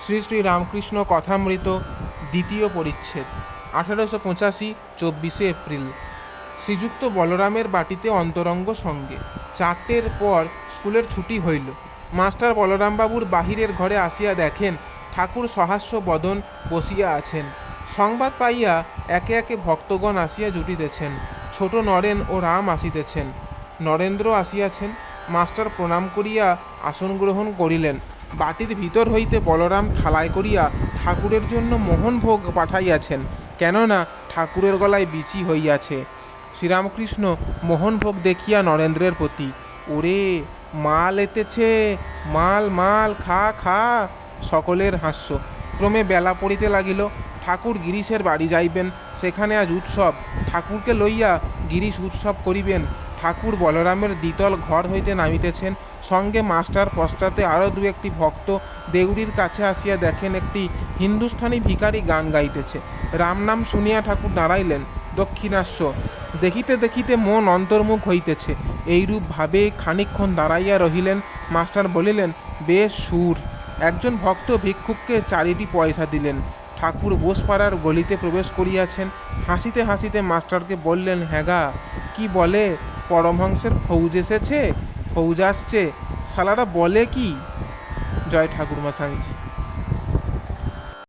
শ্রী শ্রী রামকৃষ্ণ কথামৃত দ্বিতীয় পরিচ্ছেদ 1885 24শে এপ্রিল। শ্রীযুক্ত বলরামের বাটিতে অন্তরঙ্গ সঙ্গে 4টের পর স্কুলের ছুটি হইল। মাস্টার বলরামবাবুর বাহিরের ঘরে আসিয়া দেখেন ঠাকুর সহাস্য বদন বসিয়া আছেন। সংবাদ পাইয়া একে একে ভক্তগণ আসিয়া জুটিতেছেন। ছোট নরেন ও রাম আসিতেছেন, নরেন্দ্র আসিয়াছেন। মাস্টার প্রণাম করিয়া আসন গ্রহণ করিলেন। বাটির ভিতর হইতে বলরাম থালায় করিয়া ঠাকুরের জন্য মোহনভোগ পাঠাইয়াছেন, কেননা ঠাকুরের গলায় বিচি হইয়াছে। শ্রীরামকৃষ্ণ মোহনভোগ দেখিয়া নরেন্দ্রের প্রতি, ওরে মাল এতেছে, মাল মাল, খা খা। সকলের হাস্য। ক্রমে বেলা পড়িতে লাগিল। ঠাকুর গিরিশের বাড়ি যাইবেন, সেখানে আজ উৎসব। ঠাকুরকে লইয়া গিরিশ উৎসব করিবেন। ঠাকুর বলরামের দ্বিতল ঘর হইতে নামিতেছেন, সঙ্গে মাস্টার, পশ্চাতে আরও 2-1টি ভক্ত। দেউড়ির কাছে আসিয়া দেখেন একটি হিন্দুস্থানি ভিখারি গান গাইতেছে। রাম নাম শুনিয়া ঠাকুর দাঁড়াইলেন। দক্ষিণাস্য। দেখিতে দেখিতে মন অন্তর্মুখ হইতেছে। এইরূপ ভাবে খানিকক্ষণ দাঁড়াইয়া রহিলেন। মাস্টার বলিলেন, বেশ সুর। একজন ভক্ত ভিক্ষুককে 4টি পয়সা দিলেন। ঠাকুর বোসপাড়ার গলিতে প্রবেশ করিয়াছেন। হাসিতে হাসিতে মাস্টারকে বললেন, হ্যাগা, কি বলে, পরমহংসের ফৌজ এসেছে? ফৌজ আসছে, শালারা বলে কি? জয় ঠাকুরমা স্বামীজি।